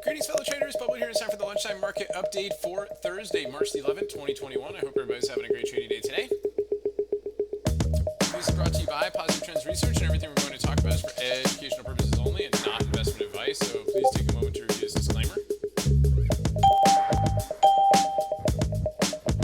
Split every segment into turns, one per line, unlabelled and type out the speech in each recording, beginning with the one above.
Greetings, fellow traders. Bubba here. It's time for the lunchtime market update for Thursday, March the 11th, 2021. I hope everybody's having a great trading day today. This is brought to you by Positive Trends Research, and everything we're going to talk about is for educational purposes only and not investment advice. So please take a moment to review this disclaimer.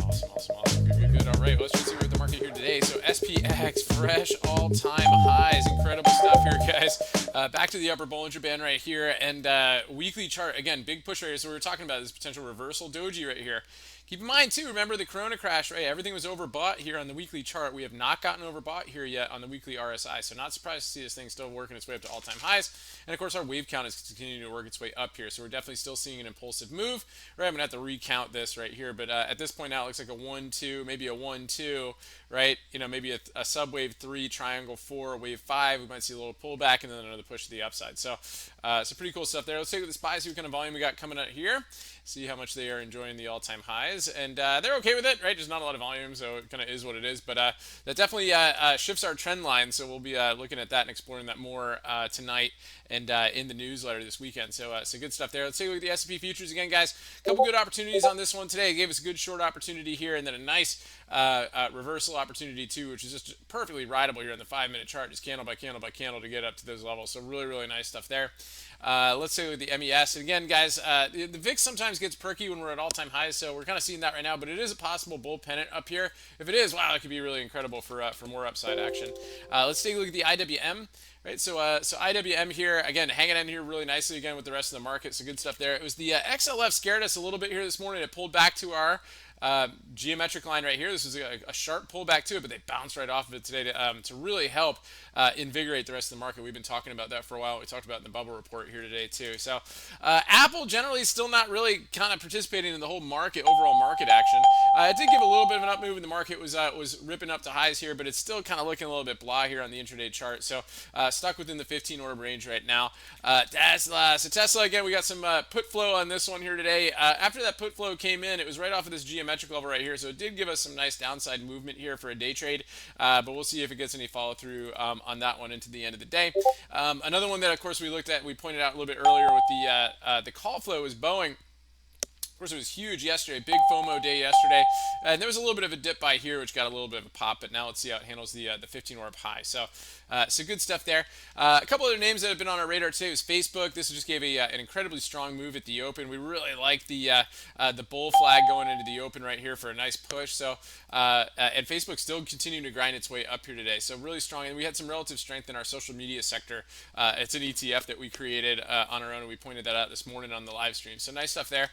Awesome. Good. All right, let's just see where the market here today. So SPX, fresh all-time highs. Incredible stuff here, guys. Back to the upper Bollinger Band right here, and weekly chart, again, big push right here. So we were talking about this potential reversal doji right here. Keep in mind, too, remember the Corona crash, right? Everything was overbought here on the weekly chart. We have not gotten overbought here yet on the weekly RSI, so not surprised to see this thing still working its way up to all-time highs. And, of course, our wave count is continuing to work its way up here, so we're definitely still seeing an impulsive move. Right, I'm going to have to recount this right here, but at this point now, it looks like a 1-2, maybe a 1-2, right? You know, maybe a sub-wave 3, triangle 4, wave 5. We might see a little pullback and then another push to the upside. So pretty cool stuff there. Let's take a look at the SPY, see what kind of volume we got coming out here. See how much they are enjoying the all-time highs, and they're okay with it, right? There's not a lot of volume, so it kind of is what it is, but that definitely shifts our trend line, so we'll be looking at that and exploring that more tonight and in the newsletter this weekend. So good stuff there. Let's take a look at the S&P futures again, guys. A couple good opportunities on this one today. It gave us a good short opportunity here, and then a nice reversal opportunity too, which is just perfectly rideable here on the 5-minute chart, just candle by candle by candle to get up to those levels. So really nice stuff there. Let's say with the MES, and again, guys, the VIX sometimes gets perky when we're at all-time highs, so we're kind of seeing that right now, but it is a possible bull pennant up here. If it is, wow, it could be really incredible for more upside action. Let's take a look at the IWM. Right, so IWM here, again, hanging in here really nicely again with the rest of the market, so good stuff there. It was the XLF scared us a little bit here this morning. It pulled back to our geometric line right here. This was a sharp pullback to it, but they bounced right off of it today to really help invigorate the rest of the market. We've been talking about that for a while. We talked about it in the bubble report here today too. So Apple generally still not really kind of participating in the whole overall market action. It did give a little bit of an up move, and the market was ripping up to highs here, but it's still kind of looking a little bit blah here on the intraday chart. So stuck within the 15 order range right now. Tesla. So Tesla, again, we got some put flow on this one here today. After that put flow came in, it was right off of this geometric level right here, so it did give us some nice downside movement here for a day trade, but we'll see if it gets any follow through on that one into the end of the day. Another one that, of course, we pointed out a little bit earlier with the call flow is Boeing. Of course, it was huge yesterday, big FOMO day yesterday, and there was a little bit of a dip by here, which got a little bit of a pop, but now let's see how it handles the 15 orb high. So good stuff there. A couple other names that have been on our radar today was Facebook. This just gave an incredibly strong move at the open. We really like the bull flag going into the open right here for a nice push. So and Facebook still continuing to grind its way up here today. So really strong, and we had some relative strength in our social media sector. It's an ETF that we created on our own, and we pointed that out this morning on the live stream. So nice stuff there.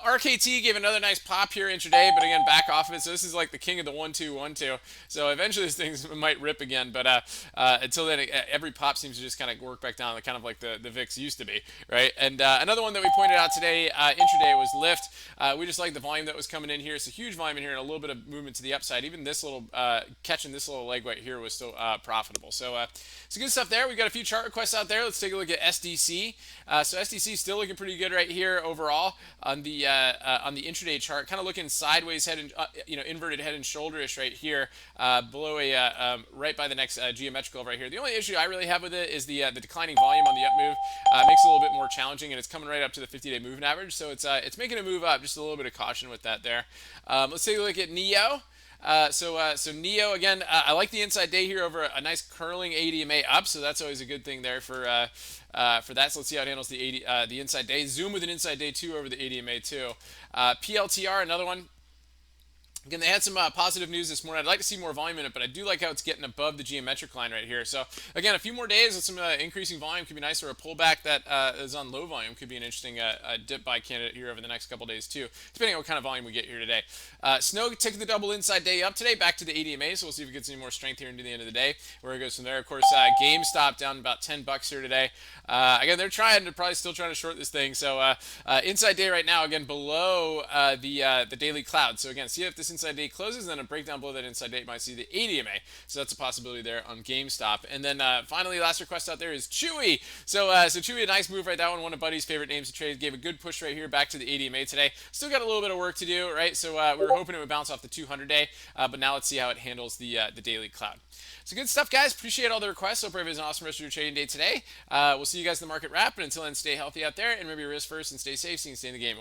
RKT gave another nice pop here intraday, but again, back off of it. So this is like the king of the 1-2-1-2. So eventually this thing might rip again, but until then, every pop seems to just kind of work back down, kind of like the VIX used to be, right? And another one that we pointed out today, intraday, was Lyft. We just like the volume that was coming in here. It's a huge volume in here and a little bit of movement to the upside. Even this little, catching this little leg right here was still profitable. So good stuff there. We got a few chart requests out there. Let's take a look at SDC. So SDC is still looking pretty good right here overall on the intraday chart, kind of looking sideways, head and inverted head and shoulder-ish right here, below right by the next geometrical right here. The only issue I really have with it is the declining volume on the up move. Makes it a little bit more challenging, and it's coming right up to the 50-day moving average, so it's making a move up. Just a little bit of caution with that there. Let's take a look at NEO. So NEO again. I like the inside day here over a nice curling ADMA up, so that's always a good thing there for that. So let's see how it handles the inside day. Zoom with an inside day too over the ADMA too. PLTR, another one. Again, they had some positive news this morning. I'd like to see more volume in it, but I do like how it's getting above the geometric line right here. So, again, a few more days with some increasing volume could be nice, or a pullback that is on low volume could be an interesting dip buy candidate here over the next couple days, too, depending on what kind of volume we get here today. Snow taking the double inside day up today, back to the ADMA, so we'll see if it gets any more strength here into the end of the day, where it goes from there. Of course, GameStop down about $10 here today. Again, they're probably still trying to short this thing. So, inside day right now, again, below the daily cloud. So, again, see if this inside day closes, and then a breakdown below that inside day, you might see the ADMA. So that's a possibility there on GameStop. And then finally, last request out there is Chewy. So Chewy, a nice move right. That one of Buddy's favorite names to trade. Gave a good push right here back to the ADMA today. Still got a little bit of work to do, right? So we were hoping it would bounce off the 200 day, but now let's see how it handles the daily cloud. So good stuff, guys. Appreciate all the requests. Hope everybody's an awesome rest of your trading day today. We'll see you guys in the market wrap. But until then, stay healthy out there and remember your risk first and stay safe so you can stay in the game.